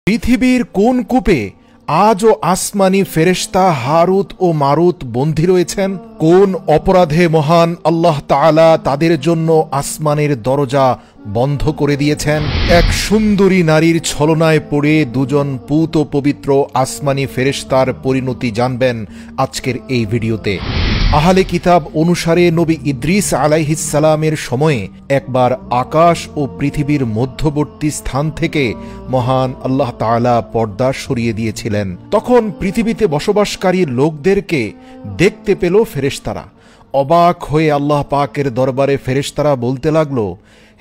পৃথিবীর কোন কূপে আজও আসমানি ফেরেশতা হারুত ও মারুত বন্দী রয়েছেন? কোন অপরাধে মহান আল্লাহ তাআলা তাদের জন্য আসমানের দরজা বন্ধ করে দিয়েছেন? এক সুন্দরী নারীর ছলনায় পড়ে দুজন পূত পবিত্র আসমানি ফেরেশতার পরিণতি জানবেন আজকের এই ভিডিওতে। আহলে কিতাব অনুসারে নবী ইদ্রিস আলাইহিস সালামের সময়ে একবার আকাশ ও পৃথিবীর মধ্যবর্তী স্থান থেকে মহান আল্লাহ তাআলা পর্দা সরিয়ে দিয়েছিলেন। তখন পৃথিবীতে বসবাসকারী লোকদেরকে দেখতে পেল ফেরেশতারা। অবাক হয়ে আল্লাহ পাকের দরবারে ফেরেশতারা বলতে লাগলো,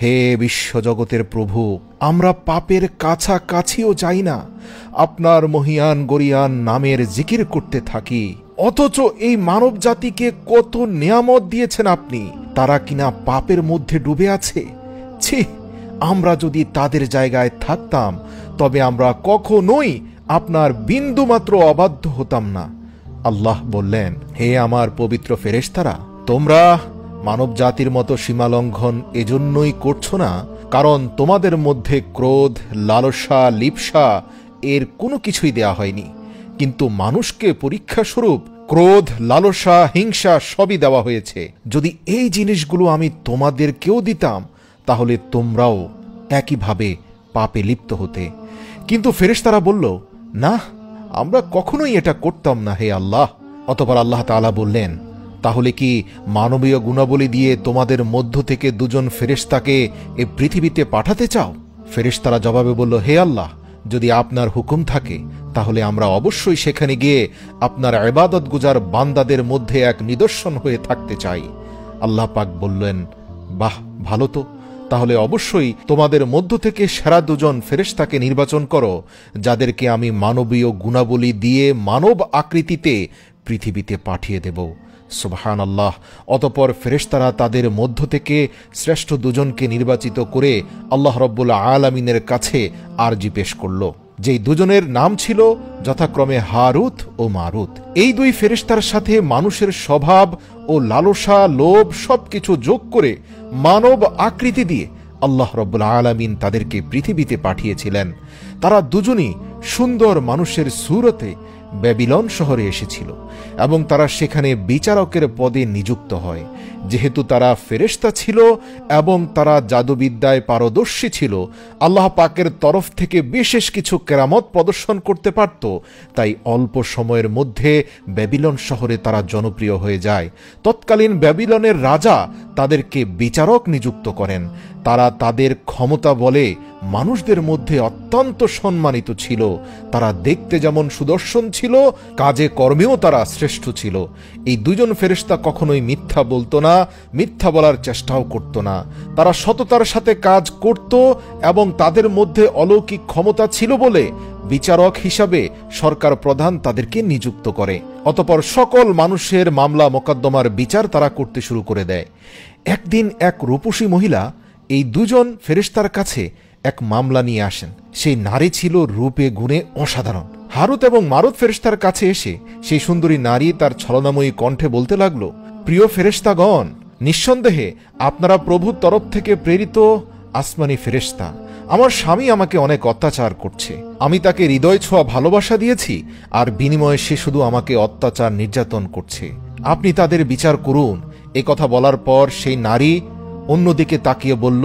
হে বিশ্বজগতের প্রভু, আমরা পাপের কাছাকাছিও যাই না, আপনার মহিয়ান গরিয়ান নামের জিকির করতে থাকি, অথচ এই মানব জাতিকে কত নিয়ামত দিয়েছেন আপনি, তারা কিনা পাপের মধ্যে ডুবে আছে। ছি, আমরা যদি তাদের জায়গায় থাকতাম তবে আমরা কখনোই আপনার বিন্দুমাত্র অবাধ্য হতাম না। আল্লাহ বললেন, হে আমার পবিত্র ফেরেশতারা, তোমরা মানব জাতির মতো সীমালঙ্ঘন এজন্যই করছো না কারণ তোমাদের মধ্যে ক্রোধ, লালসা, লিপ্সা এর কোনো কিছুই দেয়া হয়নি, কিন্তু মানুষকে পরীক্ষাস্বরূপ ক্রোধ, লালসা, হিংসা সবই দেওয়া হয়েছে। যদি এই জিনিসগুলো আমি তোমাদেরকেও দিতাম তাহলে তোমরাও একইভাবে পাপে লিপ্ত হতে। কিন্তু ফেরেশতারা বলল, না, আমরা কখনোই এটা করতাম না হে আল্লাহ। অতঃপর আল্লাহ তাআলা বললেন, তাহলে কি মানবীয় গুণাবলী দিয়ে তোমাদের মধ্য থেকে দুজন ফেরেশতাকে এ পৃথিবীতে পাঠাতে চাও? ফেরেশতারা জবাবে বলল, হে আল্লাহ, যদি আপনার হুকুম থাকে তাহলে আমরা অবশ্যই সেখানে গিয়ে আপনার ইবাদত গুজার বান্দাদের মধ্যে এক নিদর্শন হয়ে থাকতে চাই। আল্লাহ পাক বললেন, বাহ, ভালো তো, তাহলে অবশ্যই তোমাদের মধ্য থেকে সেরা দুজন ফেরেশতাকে নির্বাচন করো, যাদেরকে আমি মানবীয় গুণাবলী দিয়ে মানব আকৃতিতে পৃথিবীতে পাঠিয়ে দেব। সুবহানাল্লাহ। অতঃপর ফেরেশতারা তাদের মধ্য থেকে শ্রেষ্ঠ দুজনকে নির্বাচিত করে আল্লাহ রাব্বুল আলামিনের কাছে আরজি পেশ করল, যেই দুজনের নাম ছিল যথাক্রমে হারুত ও মারুত। এই দুই ফেরেশতার সাথে মানুষের স্বভাব ও লালসা, লোভ সবকিছু যোগ করে মানব আকৃতি দিয়ে আল্লাহ রাব্বুল আলামিন তাদেরকে পৃথিবীতে পাঠিয়েছিলেন। তারা দুজনই সুন্দর মানুষের সুরতে ব্যাবিলন শহরে এসেছিল এবং তারা সেখানে বিচারকের পদে নিযুক্ত হয়। যেহেতু তারা ফেরেশতা ছিল এবং তারা জাদুবিদ্যায় পারদর্শী ছিল, আল্লাহ পাকের তরফ থেকে বিশেষ কিছু কেরামত প্রদর্শন করতে পারত, তাই অল্প সময়ের মধ্যে ব্যাবিলন শহরে তারা জনপ্রিয় হয়ে যায়। তৎকালীন ব্যাবিলনের রাজা তাদেরকে বিচারক নিযুক্ত করেন। তারা তাদের ক্ষমতা বলে মানুষদের মধ্যে অত্যন্ত সম্মানিত ছিল। তারা দেখতে যেমন সুদর্শন ছিল, কাজে কর্মেও তারা শ্রেষ্ঠ ছিল। এই দুজন ফেরেশতা কখনোই মিথ্যা বলতো না, মিথ্যা বলার চেষ্টাও করত না। তারা সততার সাথে কাজ করত এবং তাদের মধ্যে অলৌকিক ক্ষমতা ছিল বলে বিচারক হিসাবে সরকার প্রধান তাদেরকে নিযুক্ত করে। অতঃপর সকল মানুষের মামলা মোকদ্দমার বিচার তারা করতে শুরু করে দেয়। একদিন এক রূপসী মহিলা এই দুজন ফেরেশতার কাছে এক মামলা নিয়ে আসেন। সেই নারী ছিল রূপে গুণে অসাধারণ। হারুত এবং মারুত ফেরেশতার কাছে এসে সেই সুন্দরী নারী তার ছলনাময়ী কণ্ঠে বলতে লাগলো, প্রিয় ফেরেশতাগণ, নিঃসন্দেহে আপনারা প্রভুর তরফ থেকে প্রেরিত আসমানি ফেরেশতা। আমার স্বামী আমাকে অনেক অত্যাচার করছে। আমি তাকে হৃদয় ছোঁয়া ভালোবাসা দিয়েছি, আর বিনিময়ে সে শুধু আমাকে অত্যাচার নির্যাতন করছে। আপনি তাদের বিচার করুন। এ কথা বলার পর সেই নারী অন্যদিকে তাকিয়ে বলল,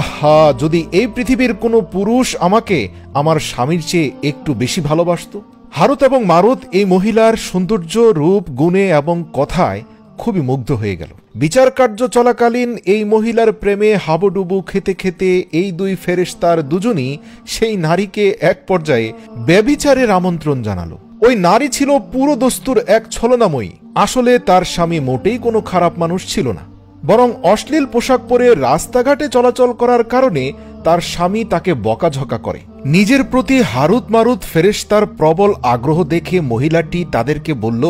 আহা, যদি এই পৃথিবীর কোনো পুরুষ আমাকে আমার স্বামীর চেয়ে একটু বেশি ভালোবাসত। হারুত এবং মারুত এই মহিলার সৌন্দর্য, রূপ, গুণে এবং কথায় খুবই মুগ্ধ হয়ে গেল। বিচার কার্য চলাকালীন এই মহিলার প্রেমে হাবুডুবু খেতে খেতে এই দুই ফেরেশতার দুজনই সেই নারীকে এক পর্যায়ে ব্যভিচারের আমন্ত্রণ জানালো। ওই নারী ছিল পুরো দস্তুর এক ছলনাময়ী। আসলে তার স্বামী মোটেই কোনো খারাপ মানুষ ছিল না, বরং অশ্লীল পোশাক পরে রাস্তাঘাটে চলাচল করার কারণে তার স্বামী তাকে বকাঝকা করে। নিজের প্রতি হারুত মারুত ফেরেশতার প্রবল আগ্রহ দেখে মহিলাটি তাদেরকে বলল,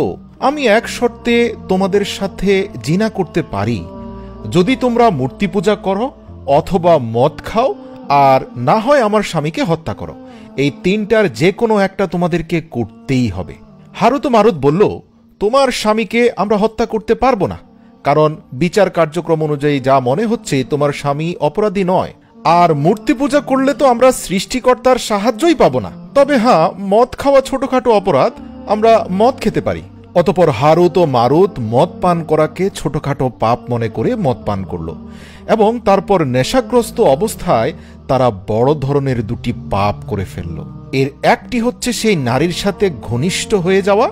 আমি এক শর্তে তোমাদের সাথে জিনা করতে পারি, যদি তোমরা মূর্তি পূজা করো অথবা মদ খাও আর না হয় আমার স্বামীকে হত্যা করো। এই তিনটার যে কোনো একটা তোমাদেরকে করতেই হবে। হারুত মারুত বলল, তোমার স্বামীকে আমরা হত্যা করতে পারবো না, কারণ বিচার কার্যক্রম অনুযায়ী যা মনে হচ্ছে তোমার স্বামী অপরাধী নয়। আর মূর্তি পূজা করলে তো আমরা সৃষ্টিকর্তার সাহায্যই পাবো না। তবে হ্যাঁ, মদ খাওয়া ছোটখাটো অপরাধ, আমরা মদ খেতে পারি। অতপর হারুত ও মারুত মদ পান করাকে ছোটখাটো পাপ মনে করে মদ পান করল, এবং তারপর নেশাগ্রস্ত অবস্থায় তারা বড় ধরনের দুটি পাপ করে ফেলল। এর একটি হচ্ছে সেই নারীর সাথে ঘনিষ্ঠ হয়ে যাওয়া,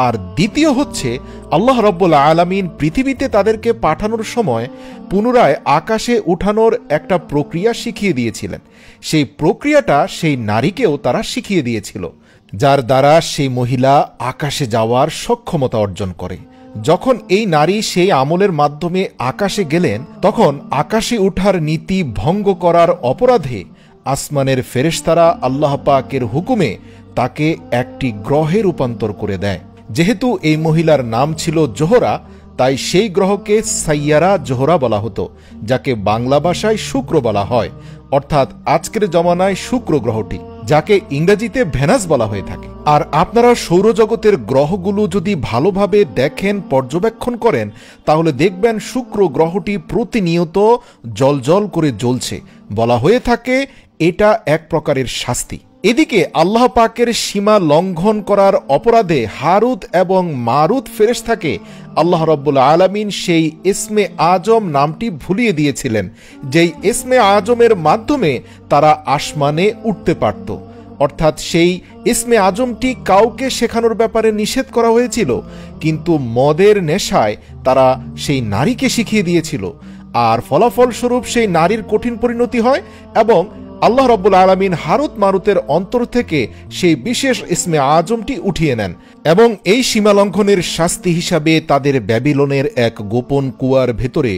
আর দ্বিতীয় হচ্ছে আল্লাহ রাব্বুল আলামিন পৃথিবীতে তাদেরকে পাঠানোর সময় পুনরায় আকাশে উঠানোর একটা প্রক্রিয়া শিখিয়ে দিয়েছিলেন। সেই প্রক্রিয়াটা সেই নারীকেও তারা শিখিয়ে দিয়েছিল, যার দ্বারা সেই মহিলা আকাশে যাওয়ার সক্ষমতা অর্জন করে। যখন এই নারী সেই আমলের মাধ্যমে আকাশে গেলেন, তখন আকাশে উঠার নীতি ভঙ্গ করার অপরাধে আসমানের ফেরেশতারা আল্লাহ পাকের হুকুমে তাকে একটি গ্রহে রূপান্তর করে দেয়। যেহেতু এই মহিলার নাম ছিল জোহরা, তাই সেই গ্রহকে সাইয়ারা জোহরা বলা হতো, যাকে বাংলা ভাষায় শুক্র বলা হয়, অর্থাৎ আজকের জমানায় শুক্র গ্রহটি, যাকে ইংরেজিতে ভেনাস বলা হয়ে থাকে। আর আপনারা সৌরজগতের গ্রহগুলো যদি ভালোভাবে দেখেন, পর্যবেক্ষণ করেন, তাহলে দেখবেন শুক্র গ্রহটি প্রতিনিয়ত জ্বলজ্বল করে জ্বলছে। বলা হয়ে থাকে এটা এক প্রকারের শাস্তি। এদিকে আল্লাহ পাকের সীমা লঙ্ঘন করার অপরাধে হারুত এবং মারুত ফেরেশতাকে আল্লাহ রাব্বুল আলামিন সেই ইসমে আজম নামটি ভুলিয়ে দিয়েছিলেন, যেই ইসমে আজমের মাধ্যমে তারা আসমানে উঠতে পারত। অর্থাৎ সেই ইসমে আজমটি কাউকে শেখানোর ব্যাপারে নিষেধ করা হয়েছিল, কিন্তু মদের নেশায় তারা সেই নারীকে শিখিয়ে দিয়েছিল, আর ফলাফলস্বরূপ সেই নারীর কঠিন পরিণতি হয়, এবং আল্লাহ রাব্বুল আলামিন হারুত মারুতের অন্তর থেকে সেই বিশেষ ইসমে আজমটি উঠিয়ে নেন, এবং এই সীমালঙ্ঘনের শাস্তি হিসাবে তাদের ব্যাবিলনের এক গোপন কুয়ার ভেতরে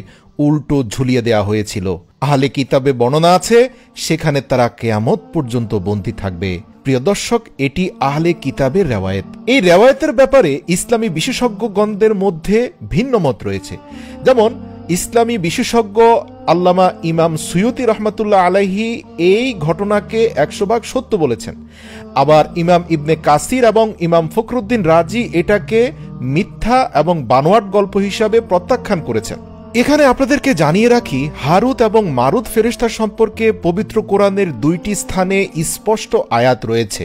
উল্টো ঝুলিয়ে দেয়া হয়েছিল। আহলে কিতাবে বর্ণনা আছে সেখানে তারা কিয়ামত পর্যন্ত বন্দী থাকবে। প্রিয় দর্শক, এটি আহলে কিতাবের রেওয়ায়েত। এই রেওয়ায়েতের ব্যাপারে ইসলামী বিশেষজ্ঞগণদের মধ্যে ভিন্ন মত রয়েছে। যেমন ইসলামী বিশেষজ্ঞ আল্লামা ইমাম সুয়ুতি রহমাতুল্লাহ আলাইহি এই ঘটনাকে 100% সত্য বলেছেন। আবার ইমাম ইবনে কাসির এবং ইমাম ফখরুদ্দিন রাজি এটাকে মিথ্যা এবং বানোয়াট গল্প হিসাবে প্রত্যাখ্যান করেছেন। এখানে আপনাদেরকে জানিয়ে রাখি, হারুত এবং মারুত ফেরেশতা সম্পর্কে পবিত্র কোরআনের 2টি স্থানে স্পষ্ট আয়াত রয়েছে।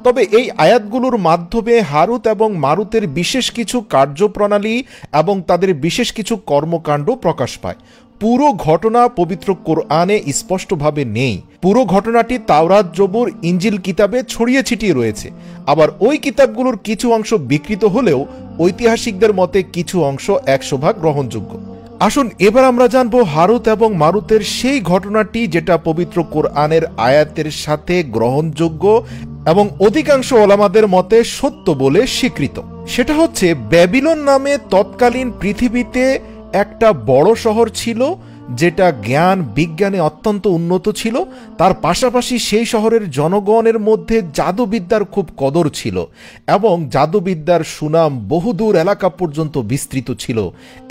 তবে এই আয়াতগুলোর মাধ্যমে হারুত এবং মারুতের বিশেষ কিছু কার্যপ্রণালী এবং তাদের বিশেষ কিছু কর্মকাণ্ড প্রকাশ পায়। পুরো ঘটনা পবিত্র কোরআনে স্পষ্টভাবে নেই। পুরো ঘটনাটি তাওরাত, জবুর, ইঞ্জিল কিতাবে ছড়িয়ে ছিটিয়ে রয়েছে। আবার ওই কিতাবগুলোর কিছু অংশ বিকৃত হলেও ঐতিহাসিকদের মতে কিছু অংশ 100% গ্রহণযোগ্য। আসুন এবার আমরা জানব হারুত এবং মারুতের সেই ঘটনাটি যেটা পবিত্র কোরআনের আয়াতের সাথে গ্রহণযোগ্য এবং অধিকাংশ ওলামাদের মতে সত্য বলে স্বীকৃত। সেটা হচ্ছে ব্যাবিলন নামে তৎকালীন পৃথিবীতে একটা বড় শহর ছিল, যেটা জ্ঞান বিজ্ঞানে অত্যন্ত উন্নত ছিল। তার পাশাপাশি সেই শহরের জনগণের মধ্যে জাদুবিদ্যার খুব কদর ছিল, এবং জাদুবিদ্যার সুনাম বহুদূর এলাকা পর্যন্ত বিস্তৃত ছিল।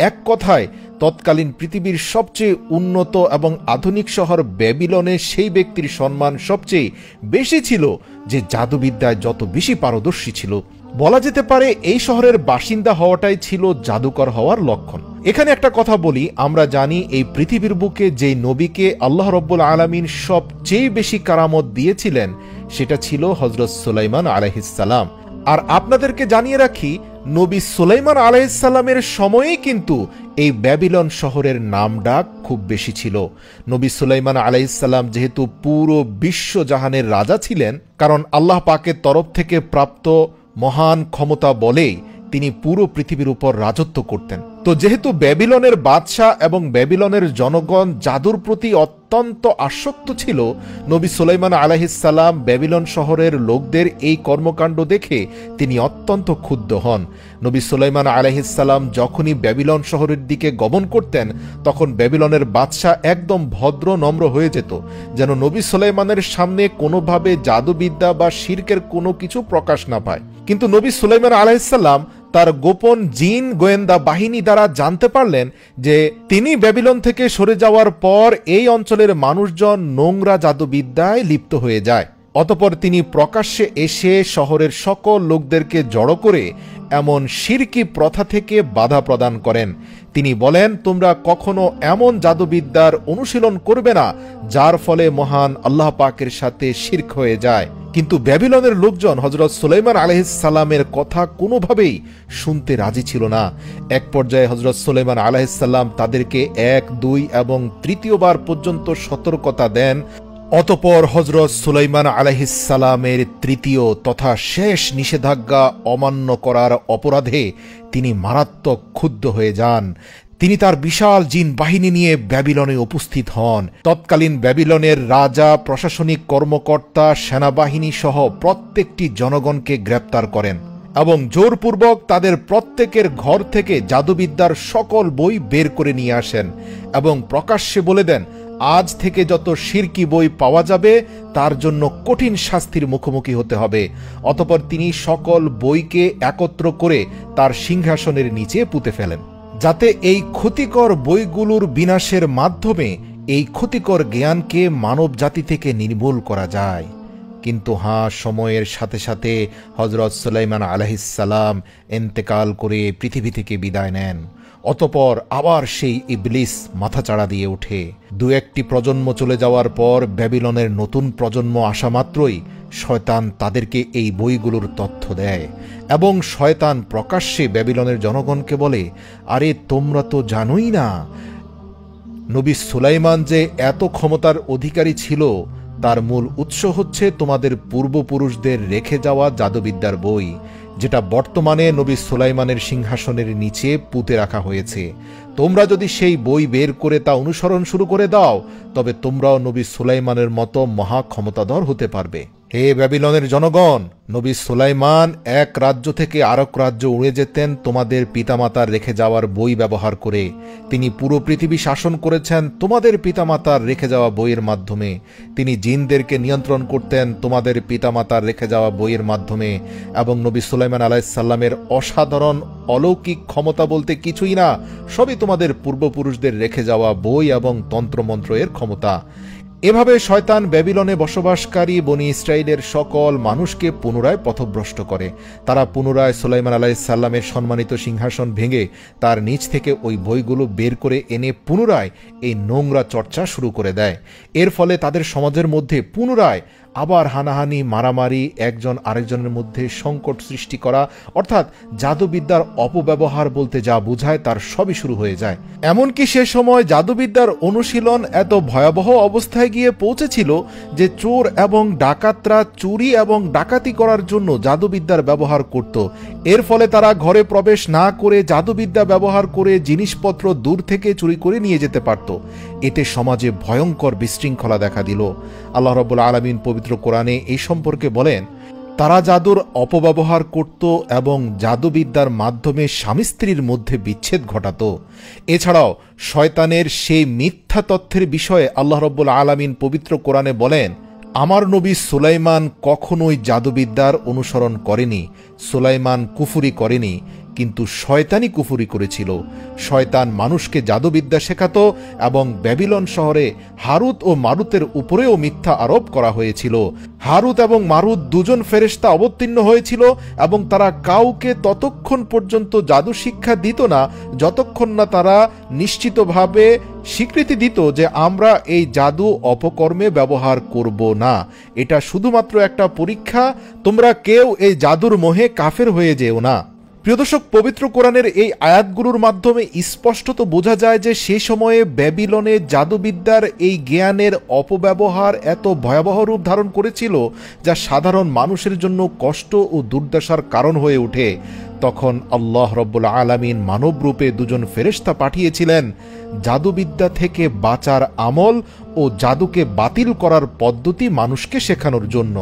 এক কথায় তৎকালীন পৃথিবীর সবচেয়ে উন্নত এবং আধুনিক শহর ব্যাবিলনে সেই ব্যক্তির সম্মান সবচেয়ে বেশি ছিল যে জাদুবিদ্যায় যত বেশি পারদর্শী ছিল। বলা যেতে পারে এই শহরের বাসিন্দা হওয়াটাই ছিল জাদুকর হওয়ার লক্ষণ। এখানে একটা কথা বলি, আমরা জানি এই পৃথিবীর বুকে যেই নবীকে আল্লাহ রাব্বুল আলামিন সবচেয়ে বেশি কারামত দিয়েছিলেন সেটা ছিল হযরত সুলাইমান আলাইহিস সালাম। আর আপনাদেরকে জানিয়ে রাখি, নবী সুলাইমান আলাইহিস সালামের সময়েই কিন্তু এই ব্যাবিলন শহরের নামডাক খুব বেশি ছিল। নবী সুলাইমান আলাইহিস সালাম যেহেতু পুরো বিশ্বজাহানের রাজা ছিলেন, কারণ আল্লাহ পাকের তরফ থেকে প্রাপ্ত মহান ক্ষমতা বলেই তিনি পুরো পৃথিবীর উপর রাজত্ব করতেন। তো যেহেতু ব্যাবিলনের বাদশাহ এবং ব্যাবিলনের জনগণ জাদুর প্রতি অত্যন্ত আসক্ত ছিল, নবী সুলাইমান আলাইহিস সালাম ব্যাবিলন শহরের লোকদের এই কর্মকাণ্ড দেখে তিনি অত্যন্ত ক্ষুব্ধ হন। নবী সুলাইমান আলাইহিস সালাম যখনই ব্যাবিলন শহরের দিকে গমন করতেন, তখন ব্যাবিলনের বাদশাহ একদম ভদ্র নম্র হয়ে যেত, যেন নবী সুলাইমানের সামনে কোনোভাবে জাদুবিদ্যা বা শিরকের কোনো কিছু প্রকাশ না পায়। কিন্তু নবী সুলাইমান আলাইহিস সালাম তার গোপন জিন গোয়েন্দা বাহিনী দ্বারা জানতে পারলেন যে তিনি ব্যাবিলন থেকে সরে যাওয়ার পর এই অঞ্চলের মানুষজন নোংরা জাদুবিদ্যায় লিপ্ত হয়ে যায়। অতঃপর তিনি প্রকাশ্যে এসে শহরের সকল লোকদেরকে জড়ো করে এমন শিরকি প্রথা থেকে বাধা প্রদান করেন। তিনি বলেন, তোমরা কখনো এমন জাদুবিদ্যার অনুশীলন করবে না যার ফলে মহান আল্লাহ পাকের সাথে শিরক হয়ে যায়। কিন্তু ব্যাবিলনের লোকজন হযরত সুলাইমান আলাইহিস সালামের কথা কোনোভাবেই শুনতে রাজি ছিল না। এক পর্যায়ে হযরত সুলাইমান আলাইহিস সালাম তাদেরকে 1, 2 এবং তৃতীয়বার পর্যন্ত সতর্কতা দেন। অতঃপর হযরত সুলাইমান আলাইহিস সালামের তৃতীয় তথা শেষ নিষেধাজ্ঞা অমান্য করার অপরাধে তিনি মারাত্মক ক্ষুব্ধ হয়ে যান। তিনি তার বিশাল জিন বাহিনী নিয়ে ব্যাবিলনে উপস্থিত হন। তৎকালীন ব্যাবিলনের রাজা, প্রশাসনিক কর্মকর্তা, সেনাবাহিনী সহ প্রত্যেকটি জনগণকে গ্রেপ্তার করেন এবং জোরপূর্বক তাদের প্রত্যেকের ঘর থেকে জাদুবিদ্যার সকল বই বের করে নিয়ে আসেন এবং প্রকাশ্যে বলে দেন, আজ থেকে যত শিরকি বই পাওয়া যাবে তার জন্য কঠিন শাস্তির মুখোমুখি হতে হবে। অতঃপর তিনি সকল বইকে একত্র করে তার সিংহাসনের নিচে পুঁতে ফেলেন, যাতে এই ক্ষতিকর বইগুলোর বিনাশের মাধ্যমে এই ক্ষতিকর জ্ঞানকে মানব জাতি থেকে নির্মূল করা যায়। কিন্তু সময়ের সাথে সাথে হযরত সুলাইমান আলাইহিস সালাম ইন্তেকাল করে পৃথিবী থেকে বিদায় নেন। অতঃপর আবার সেই ইবলিস মাথাচাড়া দিয়ে ওঠে। 2-1টি প্রজন্ম চলে যাওয়ার পর ব্যাবিলনের নতুন প্রজন্ম আসা মাত্রই শয়তান তাদেরকে এই বইগুলোর তথ্য দেয় এবং শয়তান প্রকাশ্যে ব্যাবিলনের জনগণকে বলে, আরে তোমরা তো জানোই না নবী সুলাইমান যে এত ক্ষমতার অধিকারী ছিল তার মূল উৎস হচ্ছে তোমাদের পূর্বপুরুষদের রেখে যাওয়া জাদুবিদ্যার বই, যেটা বর্তমানে নবী সুলাইমানের সিংহাসনের নিচে পুঁতে রাখা হয়েছে। তোমরা যদি সেই বই বের করে তা অনুসরণ শুরু করে দাও তবে তোমরাও নবী সুলাইমানের মতো মহা ক্ষমতাধর হতে পারবে। হে ব্যাবিলনের জনগণ, নবী সুলাইমান এক রাজ্য থেকে আরেক রাজ্য উড়ে যেতেন তোমাদের পিতামাতার রেখে যাওয়ার বই ব্যবহার করে। তিনি পুরো পৃথিবী শাসন করেছেন তোমাদের পিতামাতার রেখে যাওয়া বইয়ের মাধ্যমে। তিনি জিনদেরকে নিয়ন্ত্রণ করতেন তোমাদের পিতামাতার রেখে যাওয়া বইয়ের মাধ্যমে। এবং নবী সুলাইমান আলাইহিস সালামের অসাধারণ অলৌকিক ক্ষমতা বলতে কিছুই না, সবই তোমাদের পূর্বপুরুষদের রেখে যাওয়া বই এবং তন্ত্রমন্ত্র এর ক্ষমতা। এভাবে শয়তান ব্যাবিলনে বসবাসকারী বনি ইসরাইলের সকল মানুষকে পুনরায় পথভ্রষ্ট করে। তারা পুনরায় সুলাইমান আলাইহিস সালামের সম্মানিত সিংহাসন ভেঙে তার নিচ থেকে ওই বইগুলো বের করে এনে পুনরায় এই নোংরা চর্চা শুরু করে দেয়। এর ফলে তাদের সমাজের মধ্যে পুনরায় আবার হানাহানি, মারামারি, একজন আরেকজনের মধ্যে সংকট সৃষ্টি করা, অর্থাৎ জাদুবিদ্যার অপব্যবহার বলতে যা বোঝায় তার সবই শুরু হয়ে যায়। এমনকি সে সময় জাদুবিদ্যার অনুশীলন এত ভয়াবহ অবস্থায় গিয়ে পৌঁছেছিল যে চোর এবং ডাকাতরা চুরি এবং ডাকাতি করার জন্য জাদুবিদ্যার ব্যবহার করত। এর ফলে তারা ঘরে প্রবেশ না করে জাদুবিদ্যা ব্যবহার করে জিনিসপত্র দূর থেকে চুরি করে নিয়ে যেতে পারত। এতে সমাজে ভয়ঙ্কর বিশৃঙ্খলা দেখা দিল। আল্লাহ রাব্বুল আলামিন পবিত্র কোরআনে এই সম্পর্কে বলেন, তারা জাদুর অপব্যবহার করত এবং জাদুবিদ্যার মাধ্যমে স্বামী স্ত্রীর মধ্যে বিচ্ছেদ ঘটাত। এছাড়াও শয়তানের সেই মিথ্যা তথ্যের বিষয়ে আল্লাহ রাব্বুল আলামিন পবিত্র কোরআনে বলেন, আমার নবী সুলাইমান কখনোই জাদুবিদ্যার অনুসরণ করেনি, সুলাইমান কুফরি করেনি, কিন্তু শয়তানি কুফরি করেছিল। শয়তান মানুষকে জাদুবিদ্যা শেখাত এবং ব্যাবিলন শহরে হারুত ও মারুতের উপরেও মিথ্যা আরোপ করা হয়েছিল। হারুত এবং মারুত দুজন ফেরেশতা অবতীর্ণ হয়েছিল এবং তারা কাউকে ততক্ষণ পর্যন্ত জাদু শিক্ষা দিত না যতক্ষণ না তারা নিশ্চিতভাবে স্বীকৃতি দিত যে আমরা এই জাদু অপকর্মে ব্যবহার করব না, এটা শুধুমাত্র একটা পরীক্ষা, তোমরা কেউ এই জাদুর মোহে কাফের হয়ে যেও না। প্রিয় দর্শক, পবিত্র কোরআনের এই আয়াতগুলোর মাধ্যমে স্পষ্টত বোঝা যায় যে সে সময়ে ব্যাবিলনে জাদুবিদ্যার এই জ্ঞানের অপব্যবহার এত ভয়াবহ রূপ ধারণ করেছিল যা সাধারণ মানুষের জন্য কষ্ট ও দুর্দশার কারণ হয়ে ওঠে। তখন আল্লাহ রাব্বুল আলামিন মানব রূপে দুজন ফেরেশতা পাঠিয়েছিলেন জাদুবিদ্যা থেকে বাঁচার আমল ও জাদুকে বাতিল করার পদ্ধতি মানুষকে শেখানোর জন্য,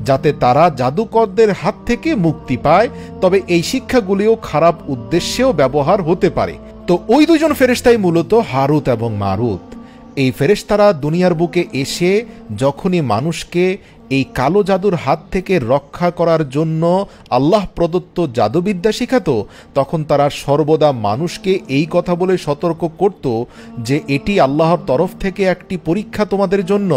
যাতে তারা জাদুকরদের হাত থেকে মুক্তি পায়। তবে এই শিক্ষাগুলিও খারাপ উদ্দেশ্যেও ব্যবহার হতে পারে। তো ওই দুজন ফেরেশতাই মূলত হারুত এবং মারুত। এই ফেরেশতারা দুনিয়ার বুকে এসে যখনই মানুষকে এই কালো জাদুর হাত থেকে রক্ষা করার জন্য আল্লাহ প্রদত্ত জাদুবিদ্যা শিখাতো, তখন তারা সর্বদা মানুষকে এই কথা বলে সতর্ক করত যে এটি আল্লাহর তরফ থেকে একটি পরীক্ষা তোমাদের জন্য।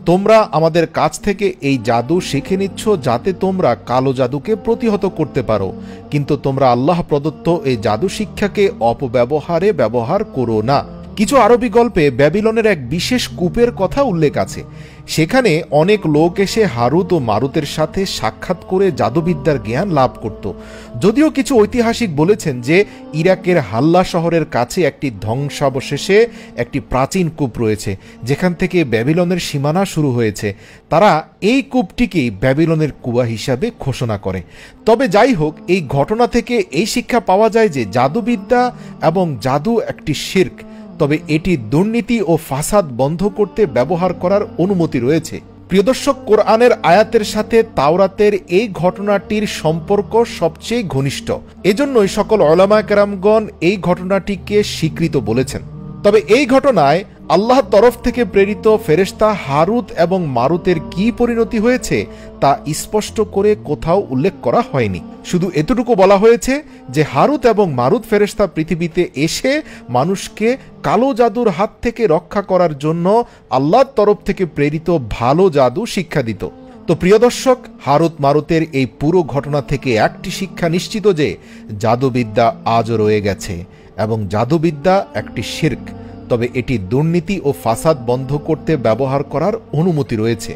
তোমরা আমাদের কাছ থেকে এই জাদু শিখে নিচ্ছ যাতে তোমরা কালো জাদুকে প্রতিহত করতে পারো, কিন্তু তোমরা আল্লাহ প্রদত্ত এই জাদু শিক্ষাকে অপব্যবহারে ব্যবহার করো না। কিছু আরবি গল্পে ব্যাবিলনের এক বিশেষ কূপের কথা উল্লেখ আছে। সেখানে অনেক লোক এসে হারুত ও মারুতের সাথে সাক্ষাৎ করে জাদুবিদ্যার জ্ঞান লাভ করত। যদিও কিছু ঐতিহাসিক বলেছেন যে ইরাকের হাল্লা শহরের কাছে একটি ধ্বংসাবশেষে একটি প্রাচীন কূপ রয়েছে, যেখান থেকে ব্যাবিলনের সীমানা শুরু হয়েছে। তারা এই কূপটিকেই ব্যাবিলনের কুয়া হিসাবে ঘোষণা করে। তবে যাই হোক, এই ঘটনা থেকে এই শিক্ষা পাওয়া যায় যে জাদুবিদ্যা এবং জাদু একটি শিরক, তবে এটি দুর্নীতি ও ফাসাদ বন্ধ করতে ব্যবহার করার অনুমতি রয়েছে। প্রিয় দর্শক, কোরআনের আয়াতের সাথে তাওরাতের এই ঘটনাটির সম্পর্ক সবচেয়ে ঘনিষ্ঠ। এজন্যই সকল উলামা কেরামগণ এই ঘটনাটিকে স্বীকৃত বলেছেন। তবে এই ঘটনায় আল্লাহর তরফ থেকে প্রেরিত ফেরেশতা হারুত এবং মারুতের কি পরিণতি হয়েছে তা স্পষ্ট করে কোথাও উল্লেখ করা হয়নি। শুধু এতটুকু বলা হয়েছে যে হারুত এবং মারুত ফেরেশতা পৃথিবীতে এসে মানুষকে কালো জাদুর হাত থেকে রক্ষা করার জন্য আল্লাহর তরফ থেকে প্রেরিত ভালো জাদু শিক্ষা দিত। তো প্রিয় দর্শক, হারুত মারুতের এই পুরো ঘটনা থেকে একটি শিক্ষা নিশ্চিত যে জাদুবিদ্যা আজও রয়ে গেছে এবং জাদুবিদ্যা একটি শিরক, তবে এটি দুর্নীতি ও ফাসাদ বন্ধ করতে ব্যবহার করার অনুমতি রয়েছে।